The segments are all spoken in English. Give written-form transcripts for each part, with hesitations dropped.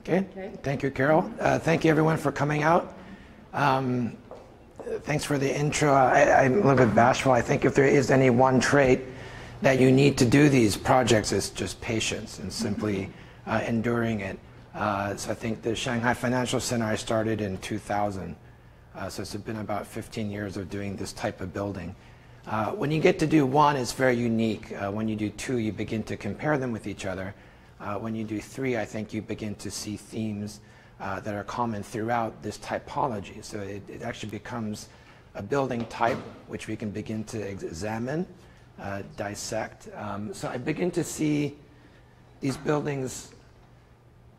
Okay. Thank you, Carol. Thank you, everyone, for coming out. Thanks for the intro. I'm a little bit bashful. I think if there is any one trait that you need to do these projects, it's just patience and simply enduring it. So I think the Shanghai Financial Center I started in 2000. So it's been about 15 years of doing this type of building. When you get to do one, it's very unique. When you do two, you begin to compare them with each other. When you do three, I think you begin to see themes that are common throughout this typology. So it actually becomes a building type which we can begin to examine, dissect. So I begin to see these buildings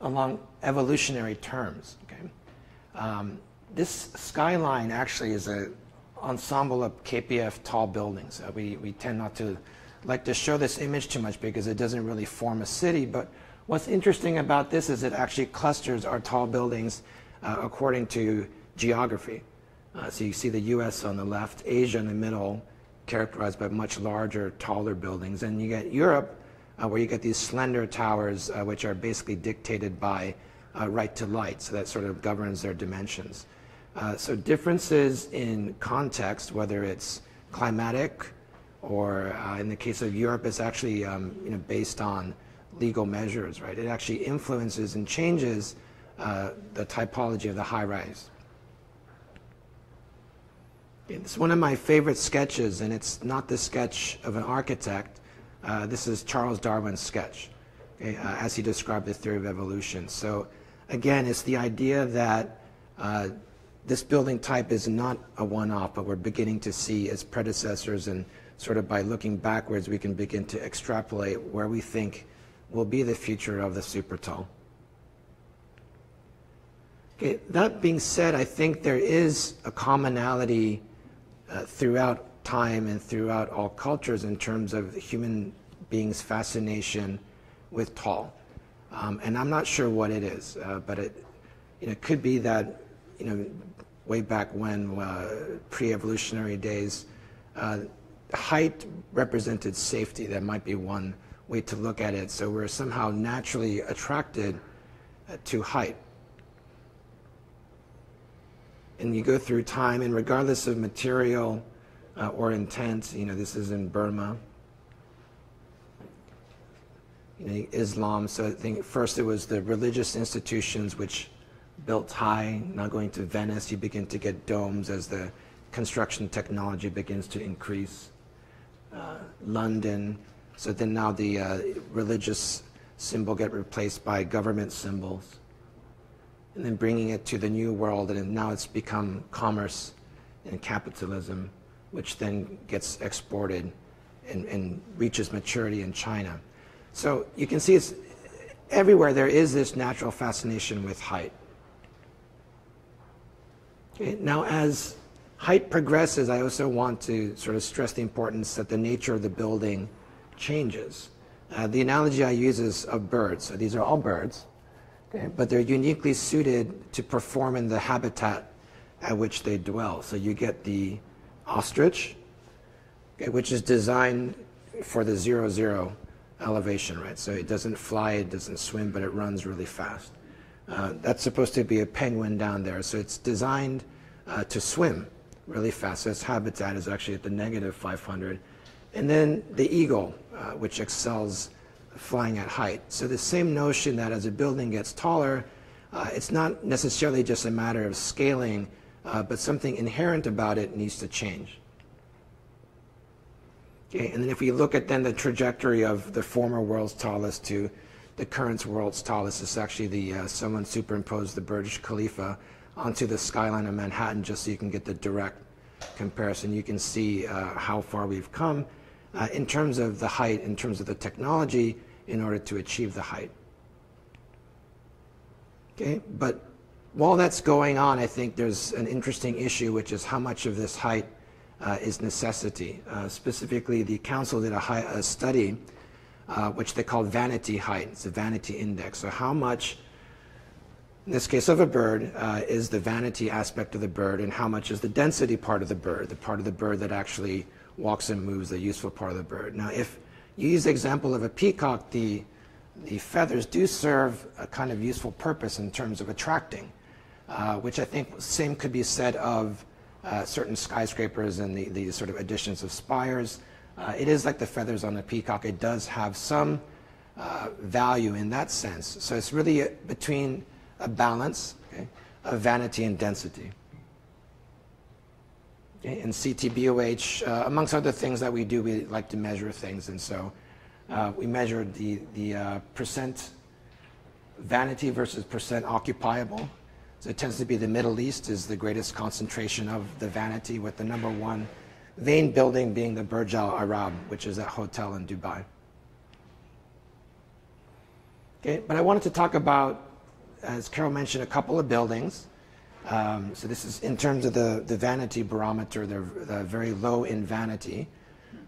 along evolutionary terms. Okay? This skyline actually is an ensemble of KPF tall buildings. We tend not to like to show this image too much because it doesn't really form a city, but what's interesting about this is it actually clusters our tall buildings according to geography. So you see the US on the left, Asia in the middle, characterized by much larger, taller buildings, and you get Europe where you get these slender towers which are basically dictated by right to light, so that sort of governs their dimensions. So differences in context, whether it's climatic, or in the case of Europe, it's actually based on legal measures, right? It actually influences and changes the typology of the high-rise. It's one of my favorite sketches, and it's not the sketch of an architect. This is Charles Darwin's sketch, okay, as he described the theory of evolution. So again, it's the idea that this building type is not a one-off, but we're beginning to see its predecessors, and sort of by looking backwards, we can begin to extrapolate where we think will be the future of the Supertall. Okay, that being said, I think there is a commonality throughout time and throughout all cultures in terms of human beings' fascination with tall. And I'm not sure what it is, but it could be that way back when, pre-evolutionary days, height represented safety. That might be one way to look at it. So we're somehow naturally attracted to height. And you go through time, and regardless of material or intent, this is in Burma, Islam. So I think first it was the religious institutions which built high. Now going to Venice, you begin to get domes as the construction technology begins to increase. London, so then now the religious symbol get replaced by government symbols, and then bringing it to the new world, and now it's become commerce and capitalism, which then gets exported and reaches maturity in China. So you can see it's everywhere there is this natural fascination with height. Okay, now as height progresses, I also want to sort of stress the importance that the nature of the building changes. The analogy I use is of birds. So these are all birds, okay, but they're uniquely suited to perform in the habitat at which they dwell. So you get the ostrich, okay, which is designed for the 0-0 elevation, right? So it doesn't fly, it doesn't swim, but it runs really fast. That's supposed to be a penguin down there. So it's designed to swim really fast. So its habitat is actually at the -500. And then the eagle, which excels flying at height. So the same notion that as a building gets taller, it's not necessarily just a matter of scaling, but something inherent about it needs to change. Okay, and then if we look at then the trajectory of the former world's tallest to the current world's tallest, it's actually someone superimposed the Burj Khalifa onto the skyline of Manhattan just so you can get the direct comparison. You can see how far we've come in terms of the height, in terms of the technology, in order to achieve the height. Okay, but while that's going on, I think there's an interesting issue, which is how much of this height is necessity. Specifically, the council did a study which they called vanity height. It's a vanity index. So how much, in this case of a bird, is the vanity aspect of the bird, and how much is the density part of the part of the bird that actually walks and moves, the useful part of the bird. Now, if you use the example of a peacock, the the feathers do serve a kind of useful purpose in terms of attracting, which I think same could be said of certain skyscrapers and the sort of additions of spires. It is like the feathers on a peacock. It does have some value in that sense. So it's really between a balance, okay, of vanity and density. Okay, and CTBOH, amongst other things that we do, we like to measure things. And so we measured the percent vanity versus percent occupiable. So it tends to be the Middle East is the greatest concentration of the vanity, with the number one vain building being the Burj Al Arab, which is that hotel in Dubai. Okay, but I wanted to talk about, as Carol mentioned, a couple of buildings. So this is in terms of the vanity barometer. They're very low in vanity.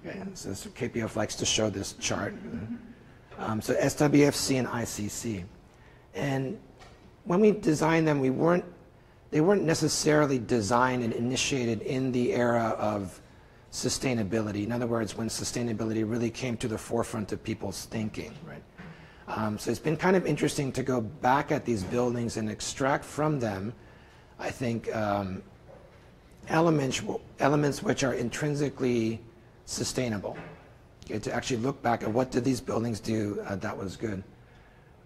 Okay, so KPF likes to show this chart. So SWFC and ICC. And when we designed them, they weren't necessarily designed and initiated in the era of sustainability. In other words, when sustainability really came to the forefront of people's thinking, right? So it's been kind of interesting to go back at these buildings and extract from them, I think, elements which are intrinsically sustainable. Okay, to actually look back at what did these buildings do that was good.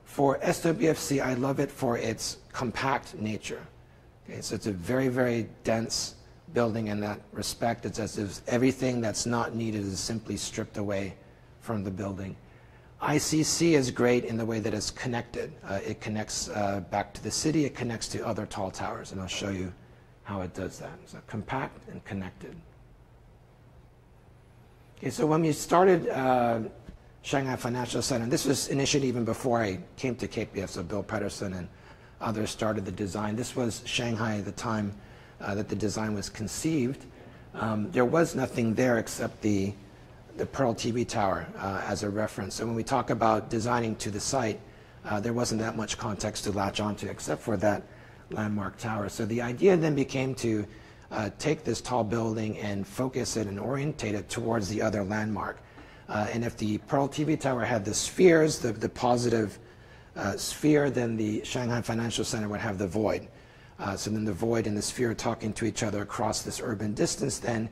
For SWFC, I love it for its compact nature. Okay, so it's a very, very dense building in that respect. It's as if everything that's not needed is simply stripped away from the building. ICC is great in the way that it's connected. It connects back to the city. It connects to other tall towers, and I'll show you how it does that. So compact and connected. Okay, so when we started Shanghai Financial Center, and this was initially even before I came to KPF, so Bill Pedersen and others started the design. This was Shanghai at the time that the design was conceived. There was nothing there except the Pearl TV tower as a reference. So when we talk about designing to the site, there wasn't that much context to latch onto except for that landmark tower. So the idea then became to take this tall building and focus it and orientate it towards the other landmark. And if the Pearl TV tower had the spheres, the positive sphere, then the Shanghai Financial Center would have the void. So then the void and the sphere talking to each other across this urban distance then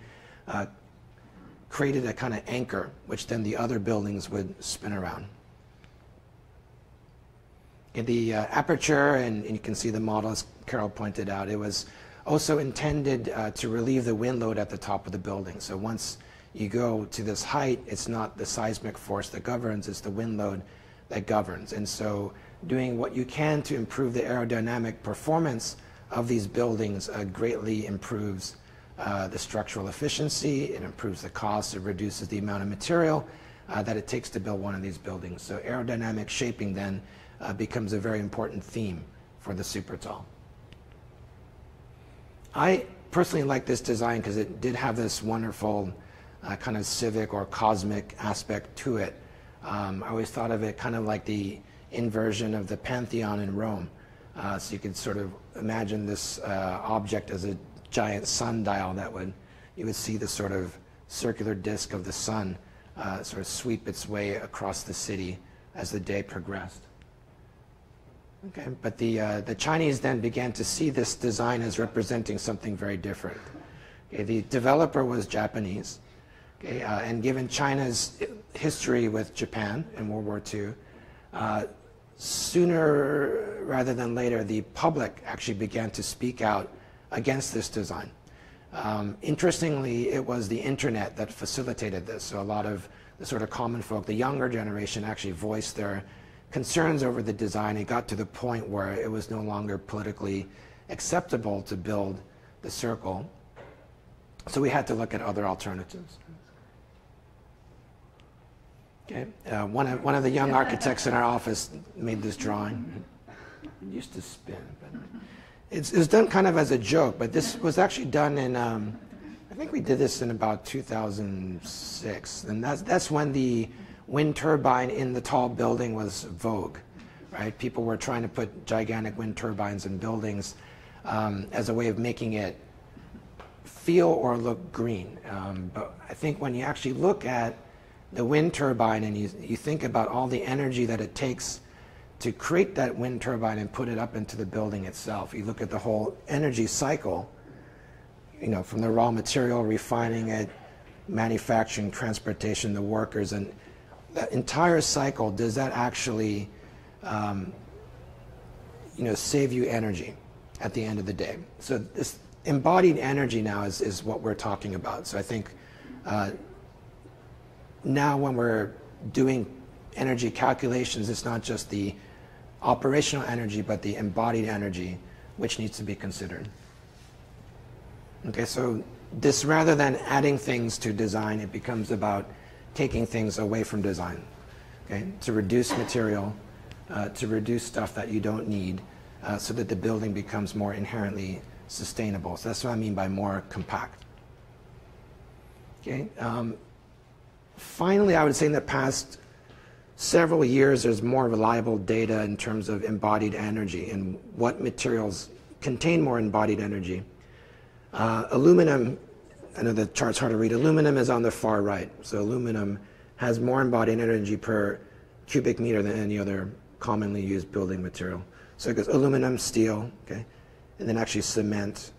created a kind of anchor, which then the other buildings would spin around. In the aperture, and you can see the model as Carol pointed out, it was also intended to relieve the wind load at the top of the building. So once you go to this height, it's not the seismic force that governs, it's the wind load that governs. And so doing what you can to improve the aerodynamic performance of these buildings greatly improves the structural efficiency, it improves the cost, it reduces the amount of material that it takes to build one of these buildings. So aerodynamic shaping then becomes a very important theme for the Supertall. I personally like this design because it did have this wonderful kind of civic or cosmic aspect to it. I always thought of it kind of like the inversion of the Pantheon in Rome. So you could sort of imagine this object as a giant sundial that you would see the sort of circular disk of the sun sort of sweep its way across the city as the day progressed. Okay, but the Chinese then began to see this design as representing something very different. Okay, the developer was Japanese, okay, and given China's history with Japan in World War II, sooner rather than later, the public actually began to speak out against this design. Interestingly, it was the internet that facilitated this. So a lot of the sort of common folk, the younger generation, actually voiced their concerns over the design. It got to the point where it was no longer politically acceptable to build the circle. So we had to look at other alternatives. Okay. One of the young architects in our office made this drawing. It used to spin. But it's done kind of as a joke, but this was actually done in, I think we did this in about 2006. And that's when the wind turbine in the tall building was vogue, right? People were trying to put gigantic wind turbines in buildings as a way of making it feel or look green. But I think when you actually look at the wind turbine and you think about all the energy that it takes to create that wind turbine and put it up into the building itself. You look at the whole energy cycle, you know, from the raw material, refining it, manufacturing, transportation, the workers, and that entire cycle, does that actually you know, save you energy at the end of the day? So this embodied energy now is what we're talking about. So I think now when we're doing energy calculations, it's not just the operational energy, but the embodied energy, which needs to be considered. Okay, so this, rather than adding things to design, it becomes about taking things away from design, okay, to reduce material, to reduce stuff that you don't need, so that the building becomes more inherently sustainable. So that's what I mean by more compact. Okay. Finally, I would say in the past several years, there's more reliable data in terms of embodied energy and what materials contain more embodied energy. Aluminum, I know the chart's hard to read, aluminum is on the far right. So aluminum has more embodied energy per cubic meter than any other commonly used building material. So it goes aluminum, steel, okay, and then actually cement,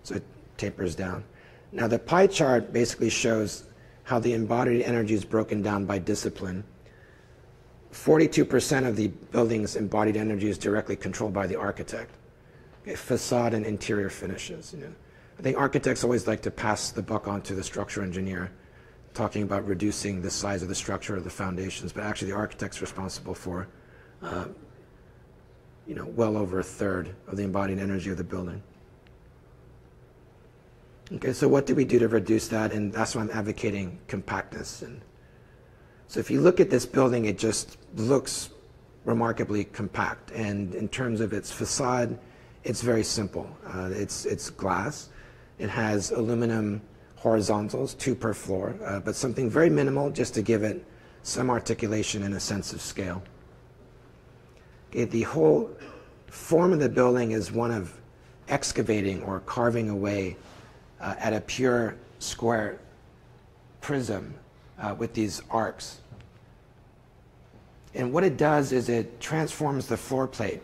so it tapers down. Now the pie chart basically shows how the embodied energy is broken down by discipline. 42% of the building's embodied energy is directly controlled by the architect. Okay, facade and interior finishes. You know, I think architects always like to pass the buck on to the structural engineer, talking about reducing the size of the structure of the foundations, but actually the architect's responsible for you know, well over a third of the embodied energy of the building. Okay, so what do we do to reduce that? And that's why I'm advocating compactness. And so if you look at this building, it just looks remarkably compact. And in terms of its facade, it's very simple. It's glass. It has aluminum horizontals, 2 per floor, but something very minimal just to give it some articulation and a sense of scale. Okay, the whole form of the building is one of excavating or carving away at a pure square prism with these arcs. And what it does is it transforms the floor plate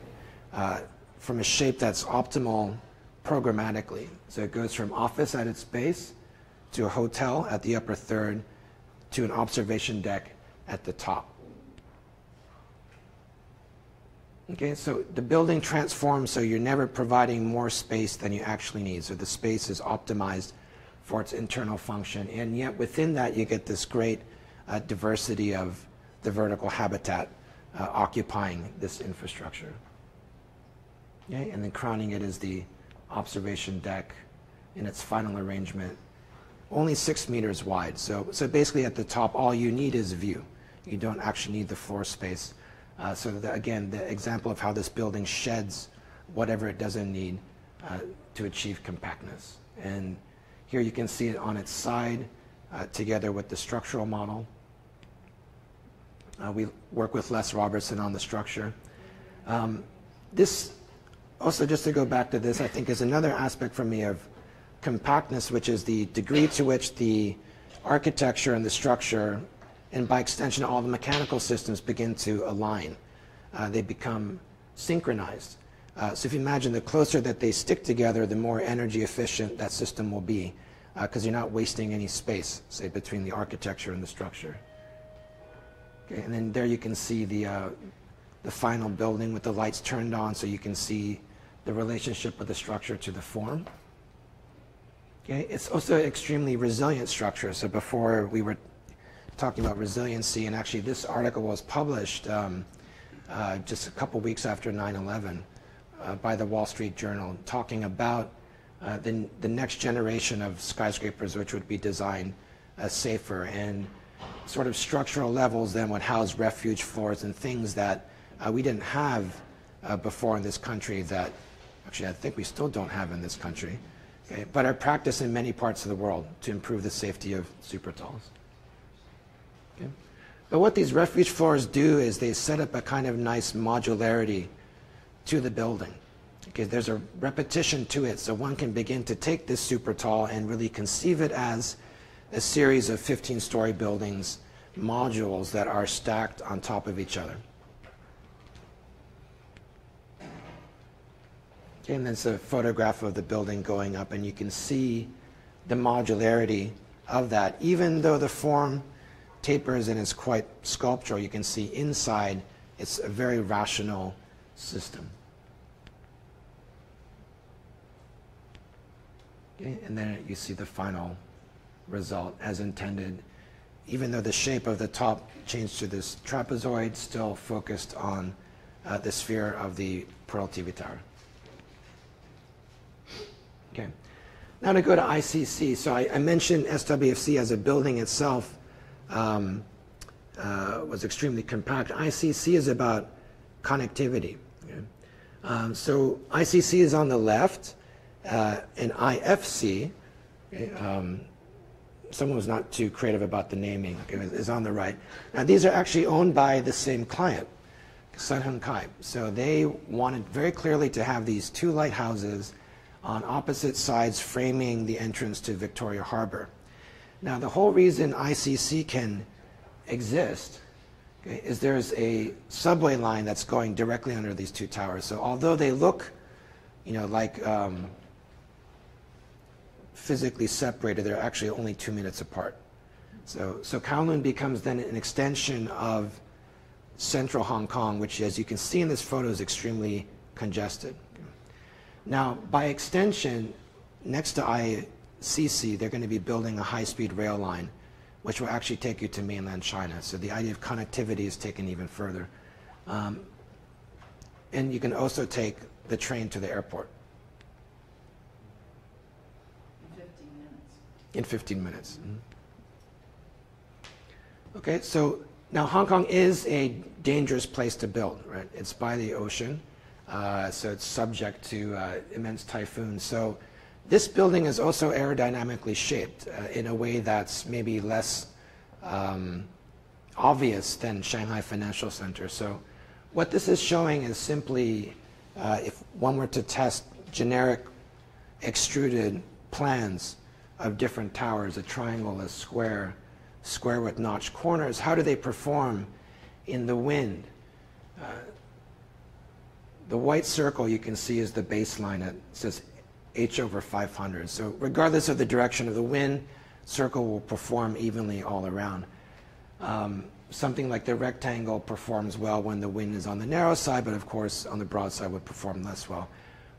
from a shape that's optimal programmatically. So it goes from office at its base to a hotel at the upper third to an observation deck at the top. Okay, so the building transforms so you're never providing more space than you actually need. So the space is optimized for its internal function, and yet within that you get this great diversity of the vertical habitat occupying this infrastructure. Okay, and then crowning it is the observation deck in its final arrangement, only 6 meters wide. So basically at the top, all you need is view. You don't actually need the floor space. So that, again, the example of how this building sheds whatever it doesn't need to achieve compactness. And here you can see it on its side together with the structural model. We work with Les Robertson on the structure. This, also just to go back to this, I think is another aspect for me of compactness, which is the degree to which the architecture and the structure, and by extension all the mechanical systems, begin to align. They become synchronized. So if you imagine, the closer that they stick together, the more energy efficient that system will be, because you're not wasting any space, say, between the architecture and the structure. Okay, and then there you can see the final building with the lights turned on, so you can see the relationship of the structure to the form. Okay, it's also an extremely resilient structure. So before we were talking about resiliency, and actually this article was published just a couple weeks after 9/11 by the Wall Street Journal, talking about the next generation of skyscrapers, which would be designed safer, and sort of structural levels then would house refuge floors and things that we didn't have before in this country, that actually I think we still don't have in this country, okay, but are practiced in many parts of the world to improve the safety of supertalls. Okay. But what these refuge floors do is they set up a kind of nice modularity to the building. Okay, there's a repetition to it, so one can begin to take this supertall and really conceive it as a series of 15-story buildings modules that are stacked on top of each other. Okay, and that's a photograph of the building going up, and you can see the modularity of that. Even though the form tapers and is quite sculptural, you can see inside it's a very rational system. Okay, and then you see the final result as intended. Even though the shape of the top changed to this trapezoid, still focused on the sphere of the Pearl TV Tower. Okay. Now to go to ICC. So I mentioned SWFC as a building itself was extremely compact. ICC is about connectivity. Okay? So ICC is on the left, and IFC, okay, someone was not too creative about the naming, okay, is on the right. Now these are actually owned by the same client, Sun Hung Kai. So they wanted very clearly to have these two lighthouses on opposite sides framing the entrance to Victoria Harbor. Now the whole reason ICC can exist, okay, is there's a subway line that's going directly under these two towers. So although they look, you know, like physically separated, they're actually only 2 minutes apart. So Kowloon becomes then an extension of central Hong Kong, which, as you can see in this photo, is extremely congested. Now, by extension, next to ICC, they're going to be building a high-speed rail line, which will actually take you to mainland China. So the idea of connectivity is taken even further. And you can also take the train to the airport. In 15 minutes. Mm-hmm. Okay, so now Hong Kong is a dangerous place to build, right? It's by the ocean, so it's subject to immense typhoons. So this building is also aerodynamically shaped in a way that's maybe less obvious than Shanghai Financial Center. So what this is showing is simply, if one were to test generic extruded plans of different towers, a triangle, a square, square with notched corners, how do they perform in the wind? The white circle you can see is the baseline. It says h/500. So regardless of the direction of the wind, circle will perform evenly all around. Something like the rectangle performs well when the wind is on the narrow side, but of course on the broad side would perform less well.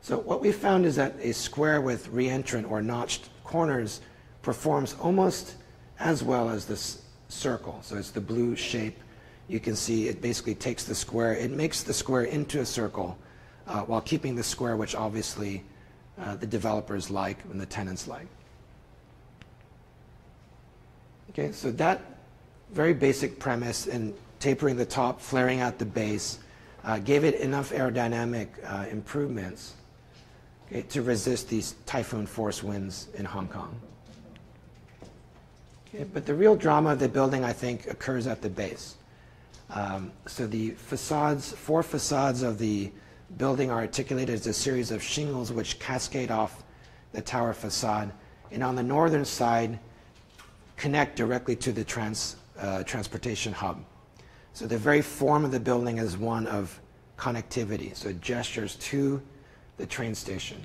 So what we found is that a square with reentrant or notched corners performs almost as well as this circle. So it's the blue shape. You can see it basically takes the square, it makes the square into a circle while keeping the square, which obviously the developers like and the tenants like. Okay, so that very basic premise and tapering the top, flaring out the base, gave it enough aerodynamic improvements, okay, to resist these typhoon force winds in Hong Kong. Okay, but the real drama of the building, I think, occurs at the base. So the facades, 4 facades of the building are articulated as a series of shingles which cascade off the tower facade, and on the northern side connect directly to the transportation hub. So the very form of the building is one of connectivity, so it gestures to the train station.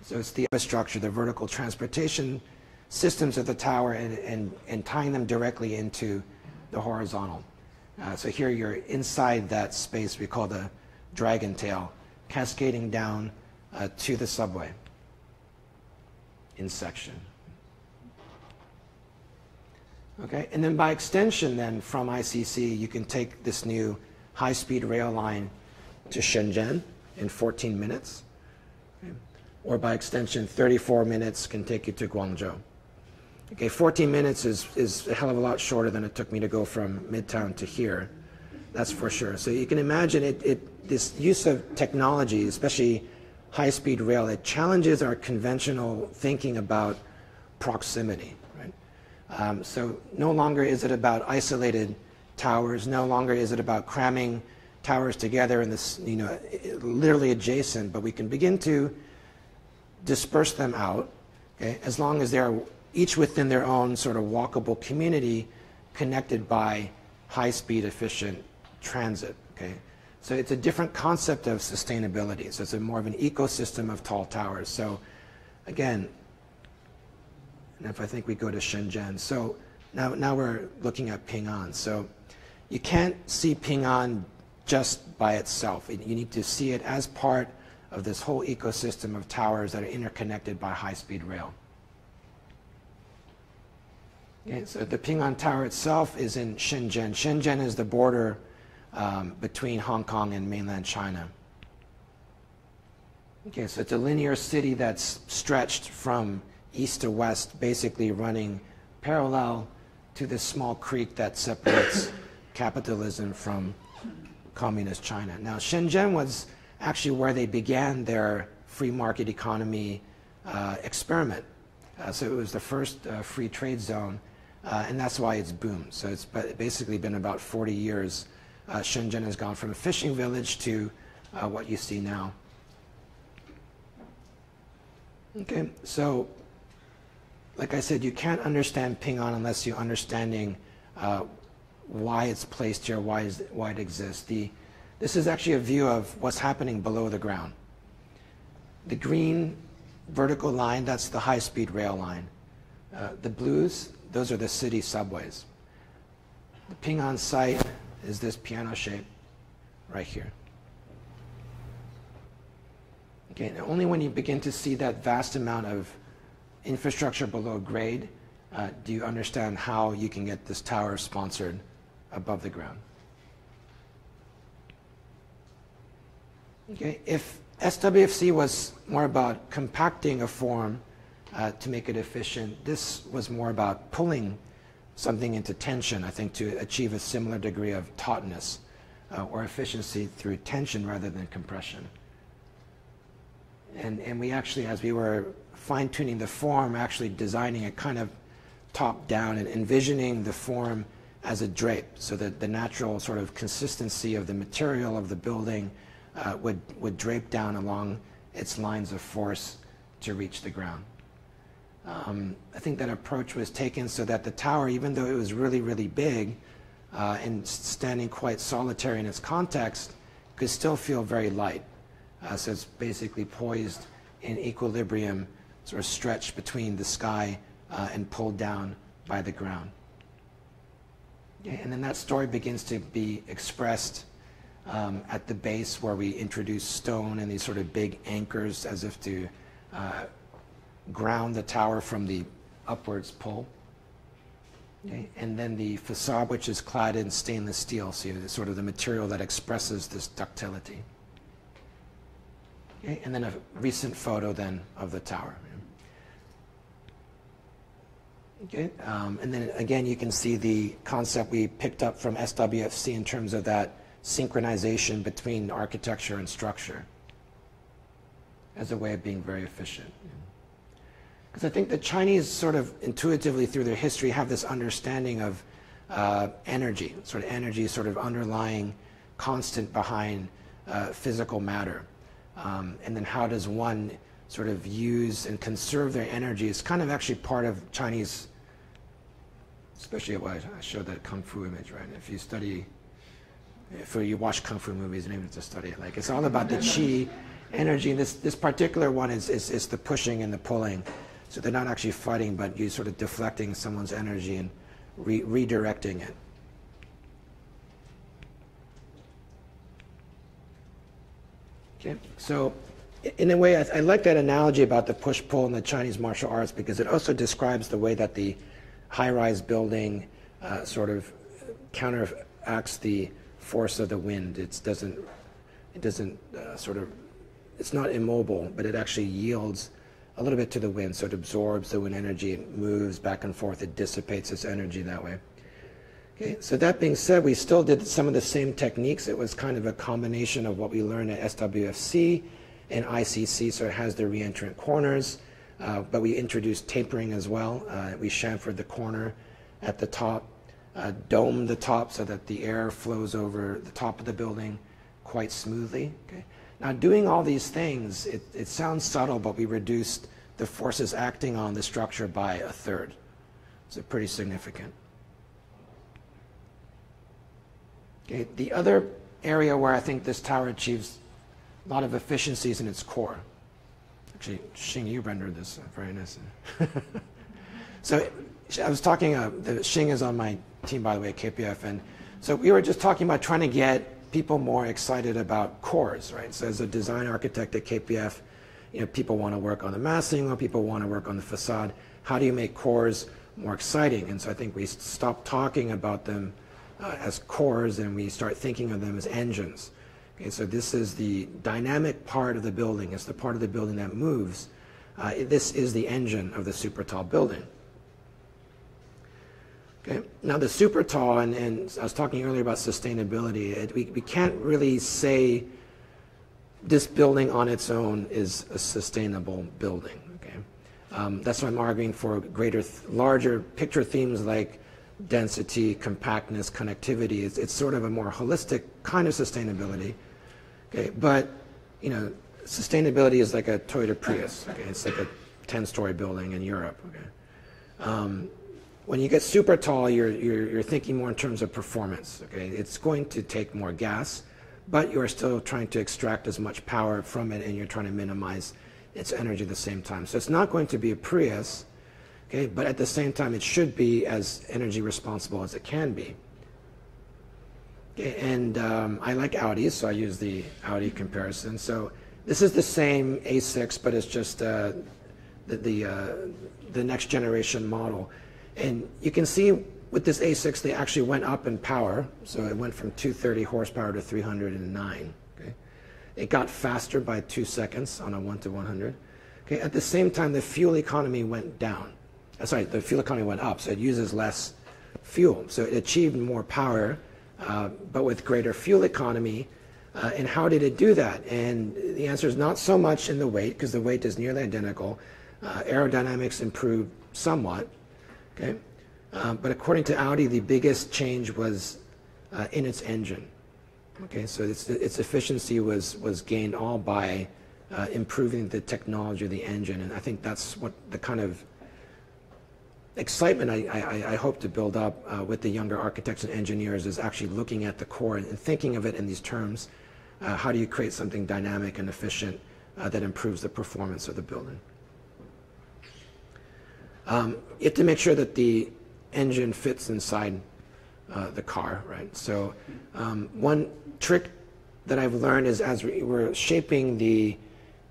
So it's the infrastructure, the vertical transportation systems of the tower, and tying them directly into the horizontal. So here you're inside that space we call the dragon tail, cascading down to the subway in section. Okay, and then by extension then from ICC, you can take this new high-speed rail line to Shenzhen in 14 minutes. Okay. Or by extension, 34 minutes can take you to Guangzhou. Okay, 14 minutes is a hell of a lot shorter than it took me to go from Midtown to here. That's for sure. So you can imagine this use of technology, especially high-speed rail, it challenges our conventional thinking about proximity. Right? So no longer is it about isolated towers. No longer is it about cramming towers together in this, you know, literally adjacent. But we can begin to disperse them out, okay, as long as they're each within their own sort of walkable community connected by high-speed, efficient transit. Okay? So it's a different concept of sustainability. So it's more of an ecosystem of tall towers. So again, and if I think we go to Shenzhen, so now we're looking at Ping An. So you can't see Ping An just by itself. You need to see it as part of this whole ecosystem of towers that are interconnected by high-speed rail. Okay, so the Ping An Tower itself is in Shenzhen. Shenzhen is the border between Hong Kong and mainland China. Okay, so it's a linear city that's stretched from east to west, basically running parallel to this small creek that separates capitalism from communist China. Now, Shenzhen was actually where they began their free market economy experiment. So it was the first free trade zone, and that's why it's boomed. So it's basically been about 40 years. Shenzhen has gone from a fishing village to what you see now. Okay, so like I said, you can't understand Ping An unless you're understanding why it's placed here, why it exists. This is actually a view of what's happening below the ground. The green vertical line, that's the high-speed rail line. The blues, those are the city subways. The Ping An site is this piano shape right here. Okay, and only when you begin to see that vast amount of infrastructure below grade do you understand how you can get this tower sponsored above the ground. Okay, if SWFC was more about compacting a form to make it efficient, this was more about pulling something into tension, I think, to achieve a similar degree of tautness or efficiency through tension rather than compression. And we actually, as we were fine-tuning the form, actually designing it kind of top-down and envisioning the form as a drape, so that the natural sort of consistency of the material of the building would drape down along its lines of force to reach the ground. I think that approach was taken so that the tower, even though it was really, really big and standing quite solitary in its context, could still feel very light. So it's basically poised in equilibrium, sort of stretched between the sky and pulled down by the ground. Okay, and then that story begins to be expressed at the base, where we introduce stone and these sort of big anchors as if to ground the tower from the upwards pull. Okay, and then the facade, which is clad in stainless steel, so it's sort of the material that expresses this ductility. Okay, and then a recent photo then of the tower. Okay, and then again you can see the concept we picked up from SWFC in terms of that synchronization between architecture and structure as a way of being very efficient. Because I think the Chinese sort of intuitively through their history have this understanding of energy sort of underlying constant behind physical matter. And then how does one sort of use and conserve their energy is kind of actually part of Chinese, especially what I showed that Kung Fu image, right? If you study, if you watch Kung Fu movies, you need to study it. Like, it's all about the qi energy. And this particular one is the pushing and the pulling. So they're not actually fighting, but you're sort of deflecting someone's energy and redirecting it. Okay, so in a way, I like that analogy about the push-pull in the Chinese martial arts, because it also describes the way that the high-rise building sort of counteracts the force of the wind. It doesn't it's not immobile, but it actually yields a little bit to the wind, so it absorbs the wind energy, it moves back and forth, it dissipates its energy that way. Okay, so that being said, we still did some of the same techniques. It was kind of a combination of what we learned at SWFC and ICC, so it has the reentrant corners, but we introduced tapering as well. We chamfered the corner at the top, domed the top so that the air flows over the top of the building quite smoothly. Okay? Now, doing all these things, it sounds subtle, but we reduced the forces acting on the structure by a third. So pretty significant. Okay, the other area where I think this tower achieves a lot of efficiencies in its core. Actually, Xing, you rendered this very nicely. So I was talking, Xing is on my team, by the way, at KPF, and so we were just talking about trying to get people more excited about cores, right? So as a design architect at KPF, people want to work on the massing, or people want to work on the facade. How do you make cores more exciting? And so I think we stopped talking about them as cores, and we start thinking of them as engines. Okay, so this is the dynamic part of the building. It's the part of the building that moves. This is the engine of the Supertall building. Okay. Now the Supertall, and I was talking earlier about sustainability, we can't really say this building on its own is a sustainable building. Okay. That's why I'm arguing for larger picture themes like density, compactness, connectivity. It's sort of a more holistic kind of sustainability. Okay. But sustainability is like a Toyota Prius. Okay. It's like a 10-story building in Europe. Okay. When you get super tall, you're thinking more in terms of performance. Okay, it's going to take more gas, but you're still trying to extract as much power from it, and you're trying to minimize its energy at the same time. So it's not going to be a Prius, okay, but at the same time, it should be as energy responsible as it can be. Okay, and I like Audis, so I use the Audi comparison. So this is the same A6, but it's just the next generation model. And you can see with this A6, they actually went up in power. So it went from 230 horsepower to 309. Okay? It got faster by 2 seconds on a 1 to 100. Okay? At the same time, the fuel economy went down. The fuel economy went up, so it uses less fuel. So it achieved more power, but with greater fuel economy. And how did it do that? And the answer is not so much in the weight, because the weight is nearly identical. Aerodynamics improved somewhat. Okay, but according to Audi, the biggest change was in its engine. Okay, so its efficiency was gained all by improving the technology of the engine, and I think that's what the kind of excitement I hope to build up with the younger architects and engineers is actually looking at the core and thinking of it in these terms. How do you create something dynamic and efficient that improves the performance of the building? You have to make sure that the engine fits inside the car, right? So one trick that I've learned is as we're shaping the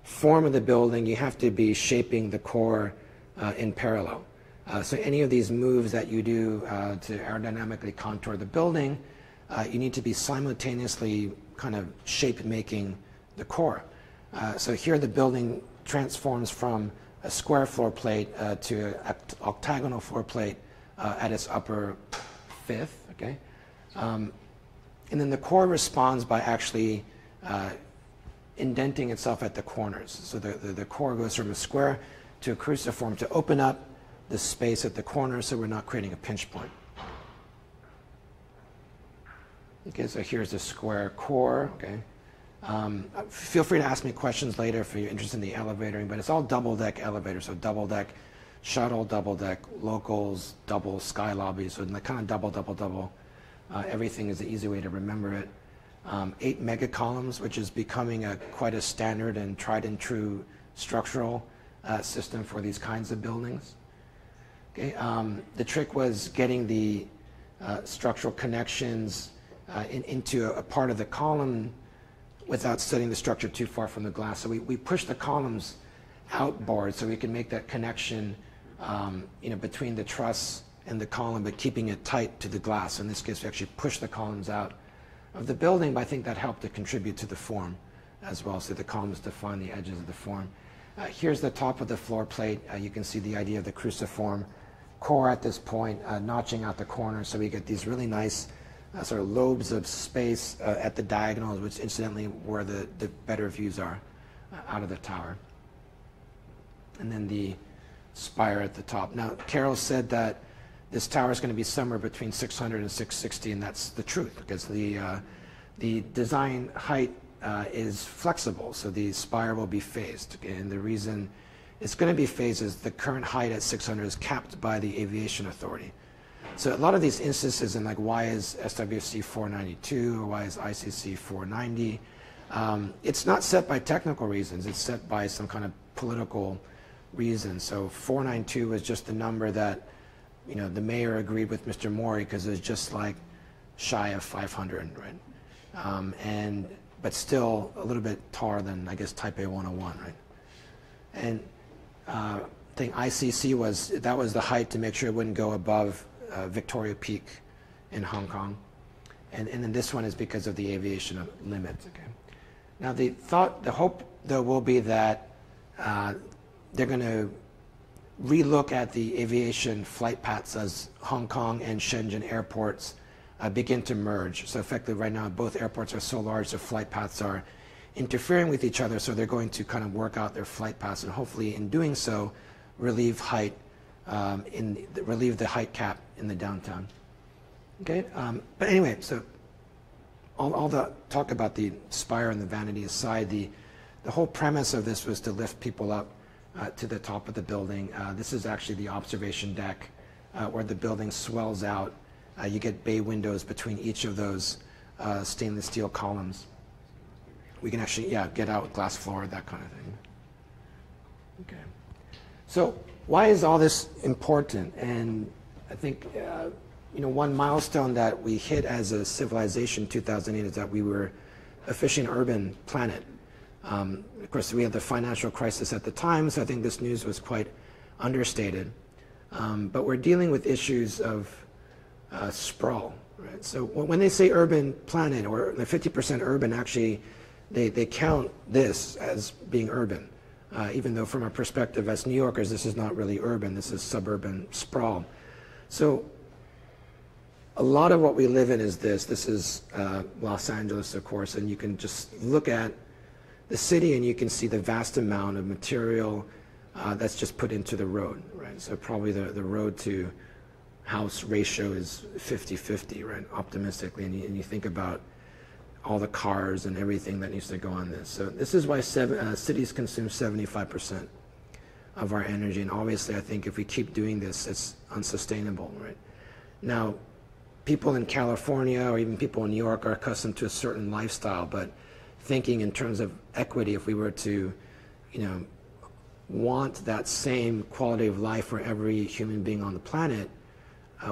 form of the building, you have to be shaping the core in parallel. So any of these moves that you do to aerodynamically contour the building, you need to be simultaneously kind of shape making the core. So here the building transforms from a square floor plate to an octagonal floor plate at its upper fifth, okay? And then the core responds by actually indenting itself at the corners. So the core goes from a square to a cruciform to open up the space at the corner so we're not creating a pinch point. Okay, so here's the square core, okay? Feel free to ask me questions later if you're interested in the elevator, but it's all double-deck elevators, so double-deck shuttle, double-deck locals, double sky lobbies, so kind of double. Everything is the easy way to remember it. 8 mega columns, which is becoming quite a standard and tried and true structural system for these kinds of buildings. Okay, the trick was getting the structural connections into a part of the column without setting the structure too far from the glass. So we push the columns outboard so we can make that connection between the truss and the column, but keeping it tight to the glass. In this case, we actually push the columns out of the building, but I think that helped to contribute to the form as well. So the columns define the edges of the form. Here's the top of the floor plate. You can see the idea of the cruciform core at this point, notching out the corner, so we get these really nice sort of lobes of space at the diagonals, which incidentally where the better views are out of the tower. And then the spire at the top. Now, Carol said that this tower is going to be somewhere between 600 and 660, and that's the truth, because the design height is flexible, so the spire will be phased. And the reason it's going to be phases. The current height at 600 is capped by the Aviation Authority. So a lot of these instances in like why is SWC 492 or why is ICC 490, it's not set by technical reasons. It's set by some kind of political reason. So 492 was just the number that, you know, the mayor agreed with Mr. Mori because it was just like shy of 500, right? But still a little bit taller than, I guess, Taipei 101, right? And I think ICC was the height to make sure it wouldn't go above Victoria Peak in Hong Kong. And then this one is because of the aviation limit. Okay. Now the hope though will be that they're going to relook at the aviation flight paths as Hong Kong and Shenzhen airports begin to merge. So effectively right now both airports are so large the flight paths are interfering with each other, so they're going to kind of work out their flight paths and hopefully in doing so relieve the height cap in the downtown. Okay, but anyway, so all the talk about the spire and the vanity aside, the whole premise of this was to lift people up to the top of the building. This is actually the observation deck where the building swells out. You get bay windows between each of those stainless steel columns. We can actually, get out glass floor, that kind of thing. Okay. So why is all this important? And I think, one milestone that we hit as a civilization in 2008 is that we were officially an urban planet. Of course, we had the financial crisis at the time, so I think this news was quite understated. But we're dealing with issues of sprawl, right? So when they say urban planet or the 50% urban, actually, they count this as being urban, even though from our perspective as New Yorkers, this is not really urban, this is suburban sprawl. So a lot of what we live in is this is Los Angeles, of course, and you can just look at the city and you can see the vast amount of material that's just put into the road, right? So probably the road to house ratio is 50-50, right, optimistically, and you think about all the cars and everything that needs to go on this. So this is why cities consume 75% of our energy, and obviously I think if we keep doing this, it's unsustainable, right? Now, people in California or even people in New York are accustomed to a certain lifestyle, but thinking in terms of equity, if we were to, want that same quality of life for every human being on the planet,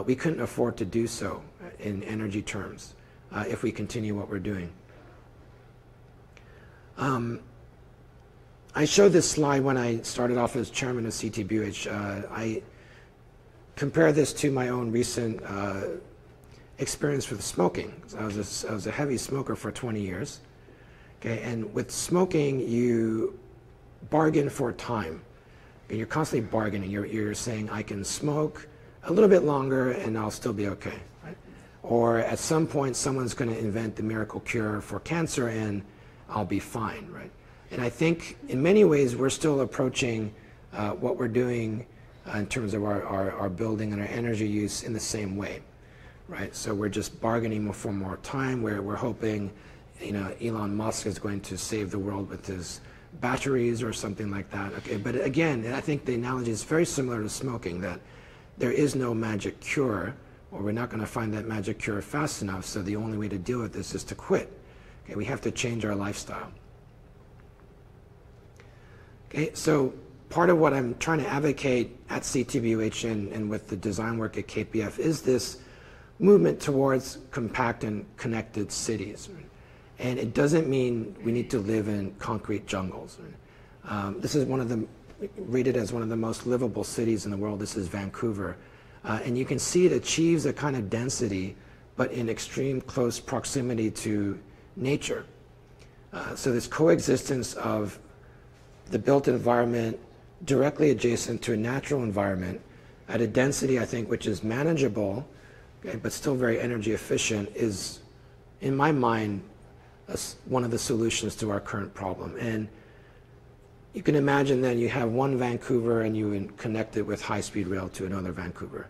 we couldn't afford to do so in energy terms. If we continue what we're doing. I showed this slide when I started off as chairman of CTBUH. I compare this to my own recent experience with smoking. I was a heavy smoker for 20 years. Okay, and with smoking, you bargain for time. You're constantly bargaining. You're saying, I can smoke a little bit longer and I'll still be okay. Or at some point, someone's going to invent the miracle cure for cancer and I'll be fine, right? And I think in many ways, we're still approaching what we're doing in terms of our building and our energy use in the same way, right? So we're just bargaining for more time where we're hoping, Elon Musk is going to save the world with his batteries or something like that. Okay, but again, I think the analogy is very similar to smoking, that there is no magic cure, or we're not going to find that magic cure fast enough, so the only way to deal with this is to quit. Okay, we have to change our lifestyle. Okay, so part of what I'm trying to advocate at CTBUH and with the design work at KPF is this movement towards compact and connected cities. Right? And it doesn't mean we need to live in concrete jungles. Right? This is rated as one of the most livable cities in the world. This is Vancouver. And you can see it achieves a kind of density, but in extreme close proximity to nature. So this coexistence of the built environment directly adjacent to a natural environment at a density, I think, which is manageable, okay, but still very energy efficient, is, in my mind, one of the solutions to our current problem. And you can imagine then you have one Vancouver and you connect it with high-speed rail to another Vancouver,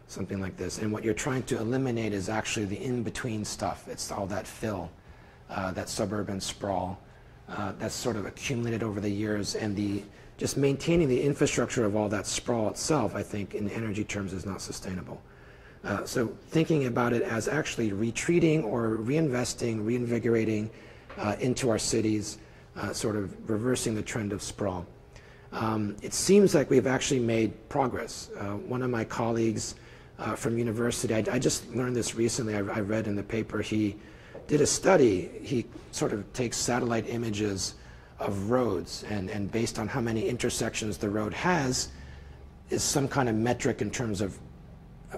something like this. And what you're trying to eliminate is actually the in-between stuff. It's all that fill, that suburban sprawl that's sort of accumulated over the years, and the just maintaining the infrastructure of all that sprawl itself, I think, in energy terms is not sustainable. So thinking about it as actually retreating or reinvesting, reinvigorating into our cities, sort of reversing the trend of sprawl. It seems like we've actually made progress. One of my colleagues from university, I just learned this recently, I read in the paper, he did a study. He sort of takes satellite images of roads, and based on how many intersections the road has, is some kind of metric in terms of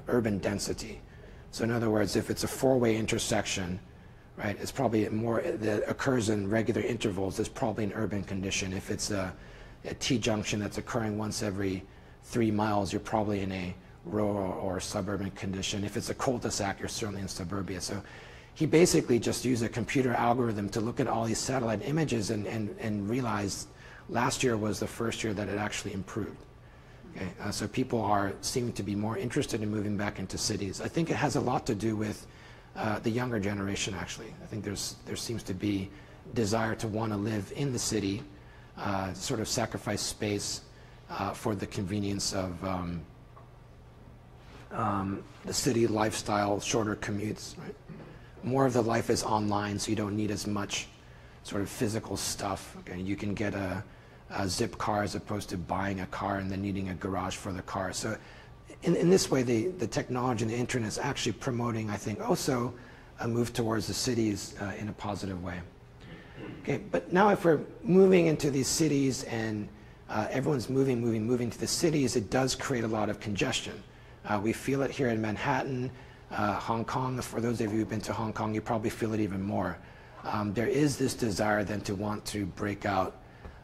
urban density. So in other words, if it's a four-way intersection, right, it's probably more that occurs in regular intervals, it's probably an urban condition. If it's a T-junction that's occurring once every 3 miles, you're probably in a rural or suburban condition. If it's a cul-de-sac, you're certainly in suburbia. So he basically just used a computer algorithm to look at all these satellite images and realized last year was the first year that it actually improved. Okay, so people seem to be more interested in moving back into cities. I think it has a lot to do with the younger generation, actually. I think there seems to be desire to want to live in the city, sort of sacrifice space for the convenience of the city lifestyle, shorter commutes. Right? More of the life is online, so you don't need as much sort of physical stuff. Okay? You can get a zip car as opposed to buying a car and then needing a garage for the car. So in this way, the technology and the internet is actually promoting, I think, also a move towards the cities in a positive way. Okay, but now if we're moving into these cities and everyone's moving to the cities, it does create a lot of congestion. We feel it here in Manhattan, Hong Kong. For those of you who've been to Hong Kong, you probably feel it even more. There is this desire then to want to break out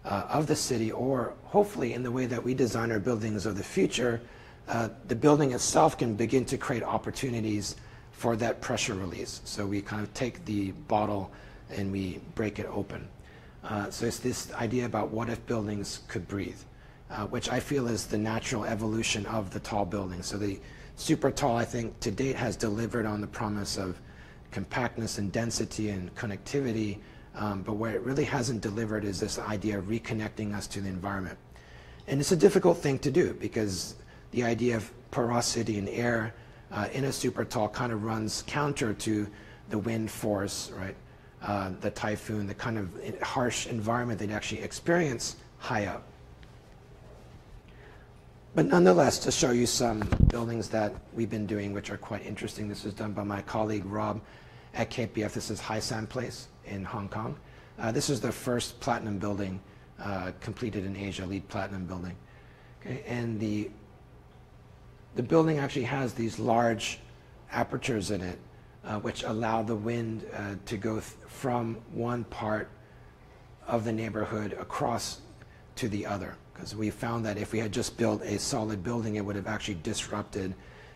of the city, or hopefully in the way that we design our buildings of the future, the building itself can begin to create opportunities for that pressure release. So we kind of take the bottle and we break it open. So it's this idea about what if buildings could breathe, which I feel is the natural evolution of the tall building. So the Supertall, I think, to date has delivered on the promise of compactness and density and connectivity, but where it really hasn't delivered is this idea of reconnecting us to the environment. And it's a difficult thing to do because the idea of porosity in air in a Supertall kind of runs counter to the wind force, right? The typhoon, the kind of harsh environment they'd actually experience high up. But nonetheless, to show you some buildings that we've been doing, which are quite interesting. This was done by my colleague Rob at KPF. This is Hai San Place in Hong Kong. This is the first platinum building completed in Asia, LEED platinum building. Okay? And the building actually has these large apertures in it, which allow the wind to go from one part of the neighborhood across to the other. Because we found that if we had just built a solid building, it would have actually disrupted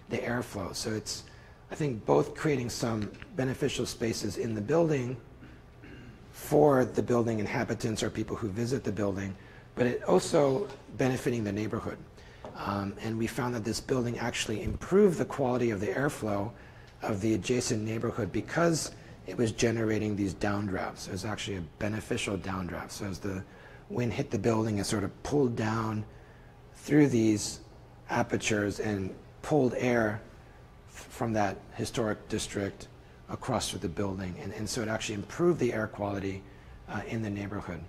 the airflow. So it's, I think, both creating some beneficial spaces in the building for the building inhabitants or people who visit the building, but it also benefiting the neighborhood. And we found that this building actually improved the quality of the airflow of the adjacent neighborhood because it was generating these downdrafts. It was actually a beneficial downdraft. So as the wind hit the building, it sort of pulled down through these apertures and pulled air from that historic district across through the building. And so it actually improved the air quality in the neighborhood.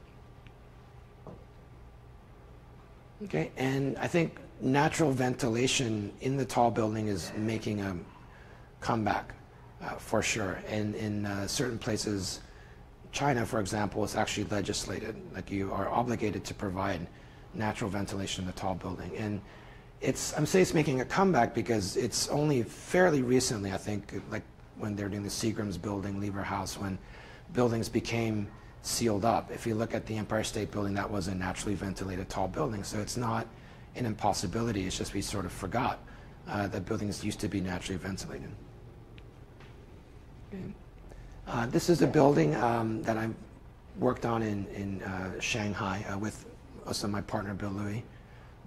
Okay, and I think natural ventilation in the tall building is making a comeback for sure. And in certain places, China, for example, is actually legislated. Like you are obligated to provide natural ventilation in the tall building. And I'm saying it's making a comeback because it's only fairly recently, I think, like when they're doing the Seagram's building, Lever House, when buildings became sealed up. If you look at the Empire State Building, that was a naturally ventilated tall building. So it's not an impossibility. It's just we sort of forgot that buildings used to be naturally ventilated. Okay. This is a building that I worked on in Shanghai with also my partner Bill Louis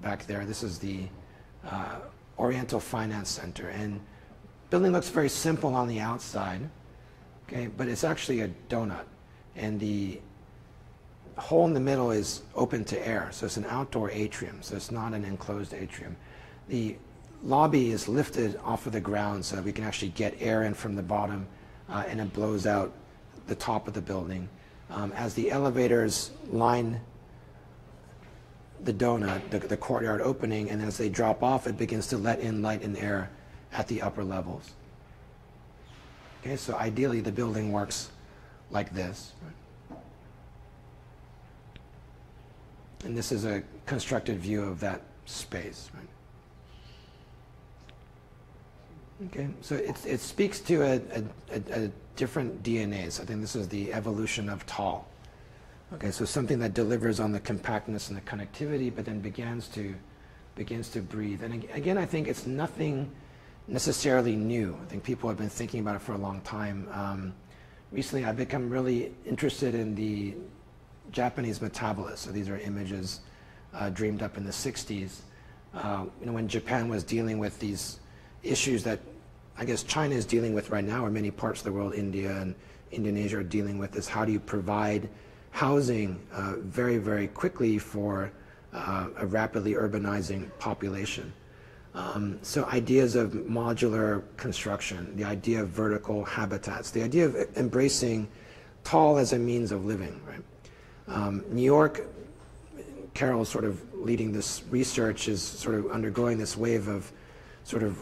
back there. This is the Oriental Finance Center, and building looks very simple on the outside, okay, but it's actually a donut, and the hole in the middle is open to air, so it's an outdoor atrium, so it's not an enclosed atrium. The lobby is lifted off of the ground so that we can actually get air in from the bottom, and it blows out the top of the building. As the elevators line the donut, the courtyard opening, and as they drop off, it begins to let in light and air at the upper levels. Okay, so ideally the building works like this. And this is a constructed view of that space. Right? Okay, so it speaks to a different DNA. So I think this is the evolution of tall. Okay, so something that delivers on the compactness and the connectivity, but then begins to breathe. And again, I think it's nothing necessarily new. I think people have been thinking about it for a long time. Recently, I've become really interested in the Japanese metabolists. So these are images dreamed up in the 60s. When Japan was dealing with these issues that I guess China is dealing with right now, or many parts of the world, India and Indonesia are dealing with this. How do you provide housing very, very quickly for a rapidly urbanizing population? So ideas of modular construction, the idea of vertical habitats, the idea of embracing tall as a means of living, right? New York, Carol's sort of leading this research, is sort of undergoing this wave of sort of,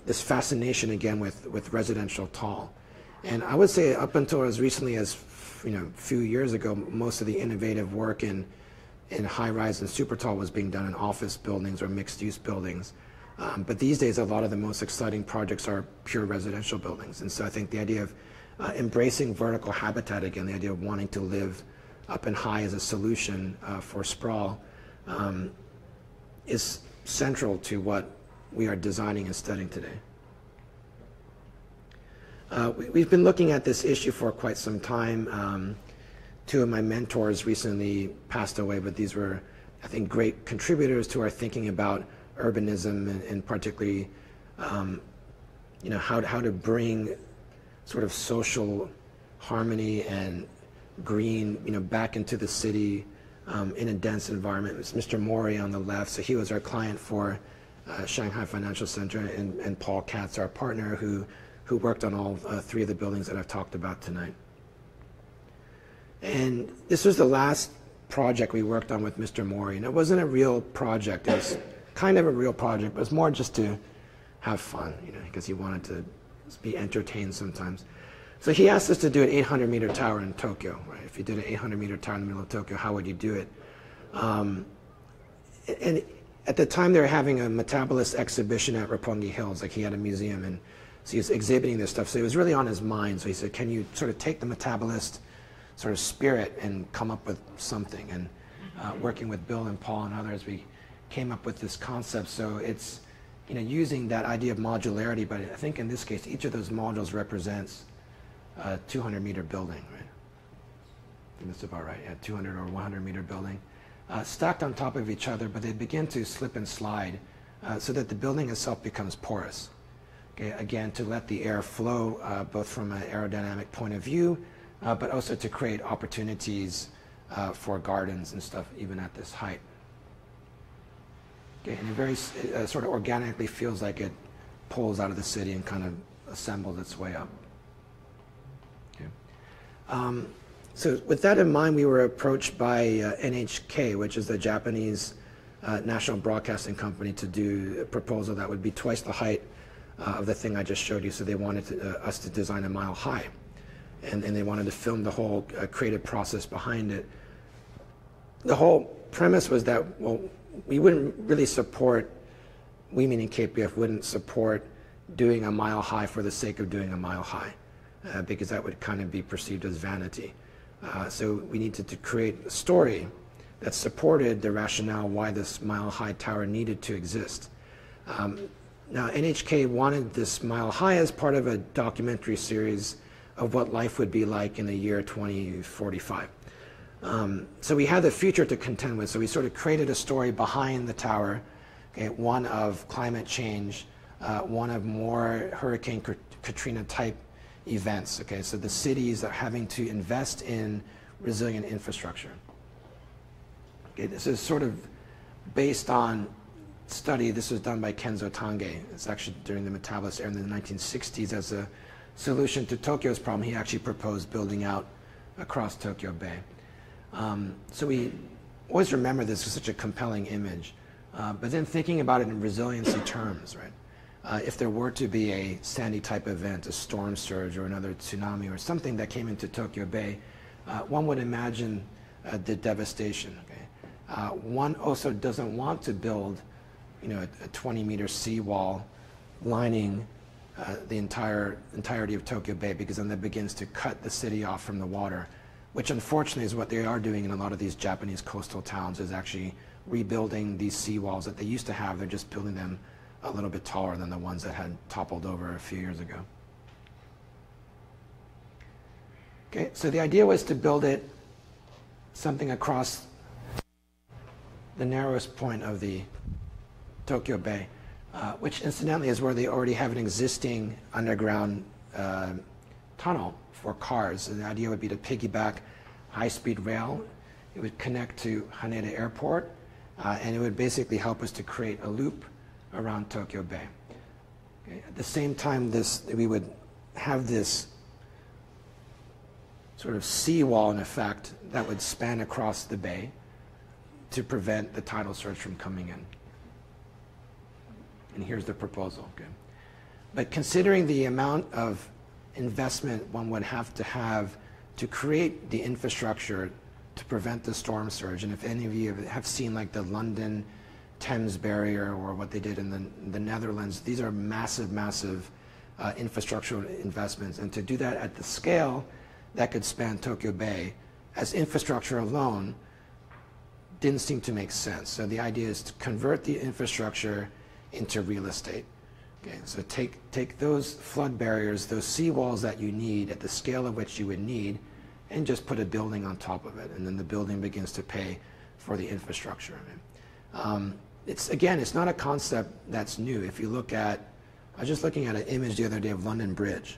this fascination again with residential tall. And I would say up until as recently as, a few years ago, most of the innovative work in high-rise and Supertall was being done in office buildings or mixed-use buildings. But these days, a lot of the most exciting projects are pure residential buildings. And so I think the idea of embracing vertical habitat again, the idea of wanting to live up and high as a solution for sprawl, is central to what we are designing and studying today. We've been looking at this issue for quite some time. Two of my mentors recently passed away, but these were, I think, great contributors to our thinking about urbanism and particularly, how to bring sort of social harmony and green, back into the city in a dense environment. It's Mr. Mori on the left, so he was our client for Shanghai Financial Center, and Paul Katz, our partner, who worked on all three of the buildings that I've talked about tonight. And this was the last project we worked on with Mr. Mori, and it wasn't a real project. It was kind of a real project, but it was more just to have fun, because he wanted to be entertained sometimes. So he asked us to do an 800-meter tower in Tokyo, right? If you did an 800-meter tower in the middle of Tokyo, how would you do it? And at the time, they were having a metabolist exhibition at Roppongi Hills. Like, he had a museum, and so he was exhibiting this stuff. So it was really on his mind. So he said, can you sort of take the metabolist sort of spirit and come up with something? And working with Bill and Paul and others, we came up with this concept. So it's, using that idea of modularity, but I think in this case, each of those modules represents a 200-meter building, right? I think that's about right, yeah, 200 or 100-meter building. Stacked on top of each other, but they begin to slip and slide so that the building itself becomes porous. Okay, again, to let the air flow both from an aerodynamic point of view, but also to create opportunities for gardens and stuff even at this height. Okay, and it very sort of organically feels like it pulls out of the city and kind of assembles its way up. Okay. So with that in mind, we were approached by NHK, which is the Japanese national broadcasting company, to do a proposal that would be twice the height of the thing I just showed you. So they wanted us to design a mile high. And they wanted to film the whole creative process behind it. The whole premise was that, well, we wouldn't really support, we meaning KPF, wouldn't support doing a mile high for the sake of doing a mile high, because that would kind of be perceived as vanity. So we needed to create a story that supported the rationale why this mile high tower needed to exist. Now, NHK wanted this mile high as part of a documentary series of what life would be like in the year 2045. So we had the future to contend with, so we sort of created a story behind the tower, okay, one of climate change, one of more Hurricane Katrina type events. Okay, so the cities are having to invest in resilient infrastructure. Okay, this is sort of based on study. This was done by Kenzo Tange. It's actually during the metabolist era in the 1960s as a solution to Tokyo's problem. He actually proposed building out across Tokyo Bay. So we always remember this as such a compelling image. But then thinking about it in resiliency terms, right? If there were to be a Sandy type event, a storm surge or another tsunami or something that came into Tokyo Bay, one would imagine the devastation. Okay? One also doesn't want to build, a 20-meter seawall lining the entirety of Tokyo Bay, because then that begins to cut the city off from the water, which unfortunately is what they are doing in a lot of these Japanese coastal towns, is actually rebuilding these seawalls that they used to have. They're just building them a little bit taller than the ones that had toppled over a few years ago. Okay, so the idea was to build it something across the narrowest point of the Tokyo Bay, which incidentally is where they already have an existing underground tunnel for cars. And the idea would be to piggyback high-speed rail. It would connect to Haneda Airport, and it would basically help us to create a loop around Tokyo Bay. Okay. At the same time, we would have this sort of seawall, in effect, that would span across the bay to prevent the tidal surge from coming in. And here's the proposal. Okay. But considering the amount of investment one would have to create the infrastructure to prevent the storm surge, and if any of you have seen like the London Thames barrier or what they did in the Netherlands, these are massive, massive infrastructural investments. And to do that at the scale that could span Tokyo Bay as infrastructure alone didn't seem to make sense. So the idea is to convert the infrastructure into real estate. Okay, so take those flood barriers, those seawalls that you need at the scale of which you would need, and just put a building on top of it, and then the building begins to pay for the infrastructure. It's not a concept that's new. If you look at, I was just looking at an image the other day of London Bridge,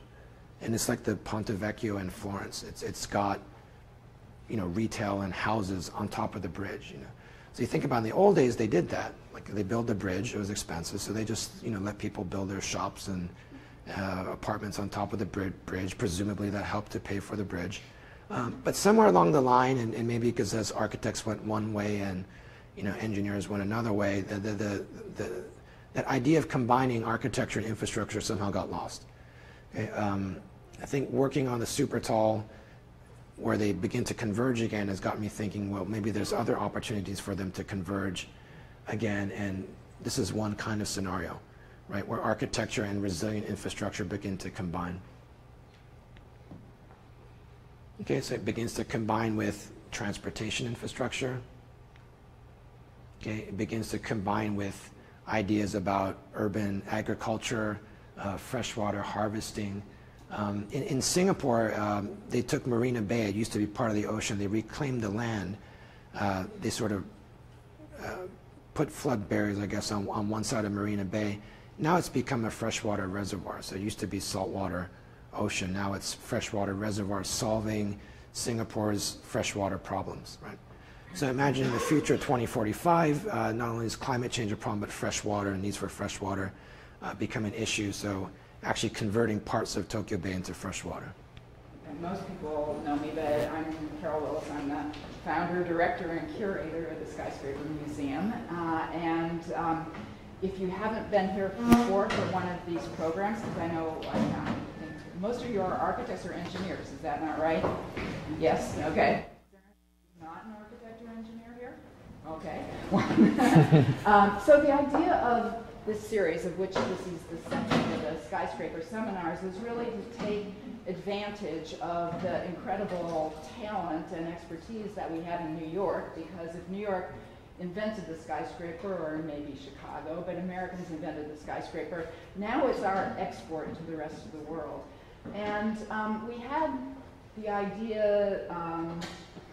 and it's like the Ponte Vecchio in Florence. It's got, retail and houses on top of the bridge. So you think about in the old days, they did that. Like they built the bridge, it was expensive, so they just let people build their shops and apartments on top of the bridge. Presumably that helped to pay for the bridge. But somewhere along the line, and maybe because as architects went one way and engineers went another way, that idea of combining architecture and infrastructure somehow got lost. Okay, I think working on the Supertall, where they begin to converge again, has got me thinking, well, maybe there's other opportunities for them to converge again, and this is one kind of scenario, right, where architecture and resilient infrastructure begin to combine. Okay, so it begins to combine with transportation infrastructure. Okay, it begins to combine with ideas about urban agriculture, freshwater harvesting. In Singapore, they took Marina Bay. It used to be part of the ocean. They reclaimed the land. They sort of put flood barriers, I guess, on one side of Marina Bay. Now it's become a freshwater reservoir. So it used to be saltwater ocean. Now it's freshwater reservoir, solving Singapore's freshwater problems, right? So imagine in the future, 2045, not only is climate change a problem, but freshwater and needs for freshwater become an issue. So actually converting parts of Tokyo Bay into freshwater. And most people know me, but I'm Carol Willis. I'm the founder, director, and curator of the Skyscraper Museum. If you haven't been here before for one of these programs, because I know I think most of you are architects or engineers, is that not right? Yes? Okay. Not an architect or engineer here? Okay. So the idea of this series, of which this is the subject of the Skyscraper seminars, is really to take advantage of the incredible talent and expertise that we have in New York, because if New York invented the skyscraper, or maybe Chicago, but Americans invented the skyscraper, now it's our export to the rest of the world. And we had the idea,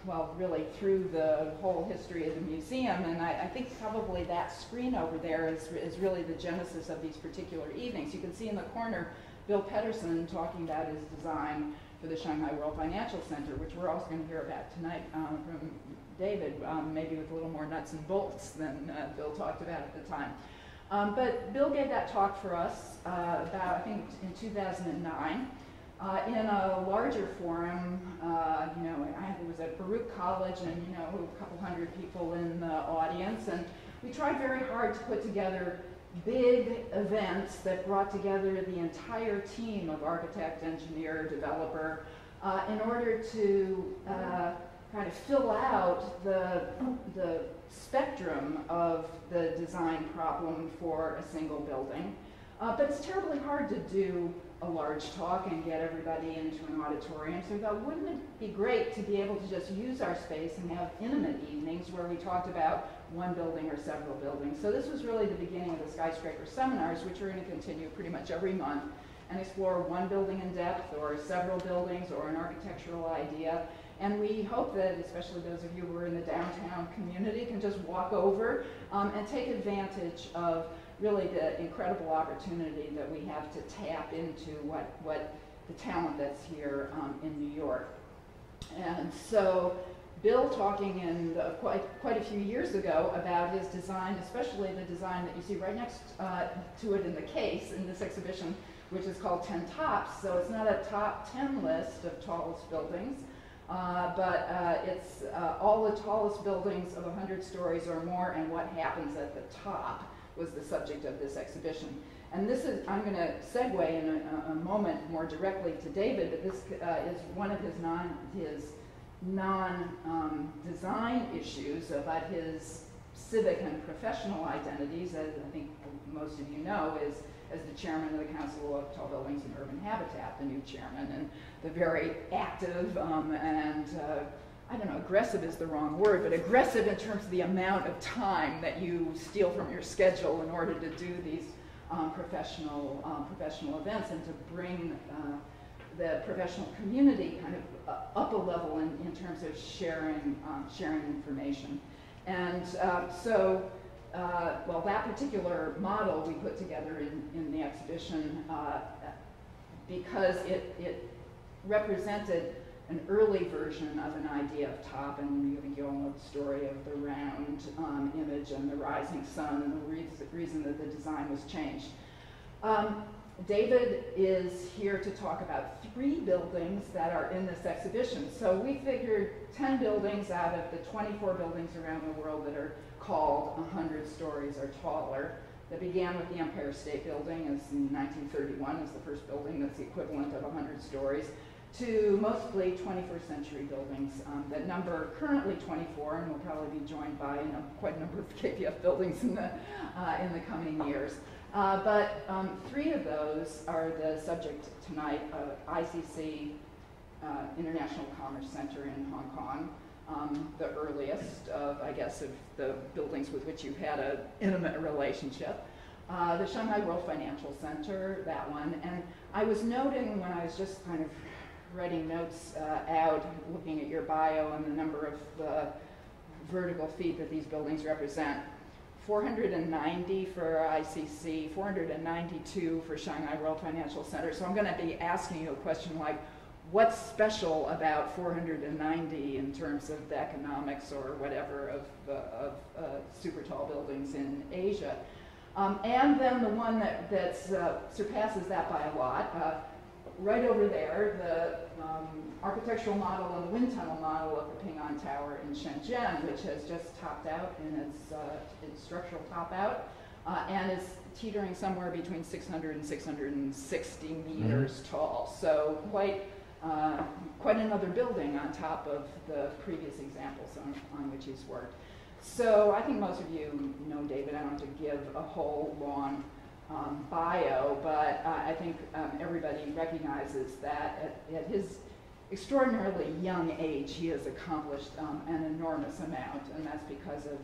well, really through the whole history of the museum, and I think probably that screen over there is really the genesis of these particular evenings. You can see in the corner Bill Pedersen talking about his design for the Shanghai World Financial Center, which we're also going to hear about tonight from David, maybe with a little more nuts and bolts than Bill talked about at the time. But Bill gave that talk for us about, I think, in 2009. In a larger forum, it was at Baruch College, and a couple hundred people in the audience, and we tried very hard to put together big events that brought together the entire team of architect, engineer, developer, in order to kind of fill out the spectrum of the design problem for a single building. But it's terribly hard to do a large talk and get everybody into an auditorium. So we thought, wouldn't it be great to be able to just use our space and have intimate evenings where we talked about one building or several buildings. So this was really the beginning of the Skyscraper seminars, which we're going to continue pretty much every month and explore one building in depth or several buildings or an architectural idea. And we hope that, especially those of you who are in the downtown community, can just walk over and take advantage of really the incredible opportunity that we have to tap into what the talent that's here in New York. And so Bill talking in quite a few years ago about his design, especially the design that you see right next to it in the case in this exhibition, which is called 10 Tops. So it's not a top 10 list of tallest buildings, but it's all the tallest buildings of 100 stories or more and what happens at the top was the subject of this exhibition. And this is, I'm going to segue in a moment more directly to David, but this is one of his non-design issues about his civic and professional identities, as I think most of you know, is as the chairman of the Council of Tall Buildings and Urban Habitat, the new chairman, and the very active and I don't know, aggressive is the wrong word, but aggressive in terms of the amount of time that you steal from your schedule in order to do these professional events and to bring the professional community kind of up a level in terms of sharing information. And well, that particular model we put together in the exhibition because it represented an early version of an idea of top, and I think you all know the story of the round image and the rising sun and the reason that the design was changed. David is here to talk about 3 buildings that are in this exhibition. So we figured 10 buildings out of the 24 buildings around the world that are called 100 stories or taller. That began with the Empire State Building as in 1931 as the first building that's the equivalent of 100 stories, to mostly 21st century buildings that number currently 24 and will probably be joined by quite a number of KPF buildings in the coming years. But 3 of those are the subject tonight of ICC, International Commerce Center in Hong Kong, the earliest of, I guess, of the buildings with which you've had an intimate relationship. The Shanghai World Financial Center, that one. And I was noting when I was just kind of writing notes out, looking at your bio and the number of vertical feet that these buildings represent. 490 for ICC, 492 for Shanghai World Financial Center. So I'm going to be asking you a question like, what's special about 490 in terms of the economics or whatever of super tall buildings in Asia? And then the one that surpasses that by a lot, right over there, the architectural model and the wind tunnel model of the Ping An Tower in Shenzhen, which has just topped out in its structural top out, and is teetering somewhere between 600 and 660 meters tall. So quite another building on top of the previous examples on which he's worked. So I think most of you know David. I don't have to give a whole long bio, but I think everybody recognizes that at his extraordinarily young age, he has accomplished an enormous amount, and that's because of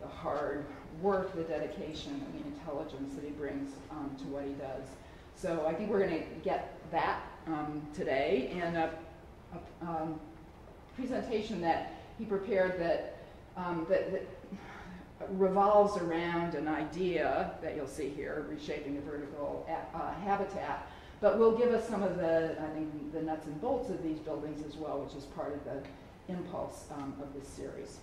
the hard work, the dedication, and the intelligence that he brings to what he does. So I think we're going to get that today in a presentation that he prepared that revolves around an idea that you'll see here, reshaping the vertical habitat. but will give us some of the, I think, the nuts and bolts of these buildings as well, which is part of the impulse of this series.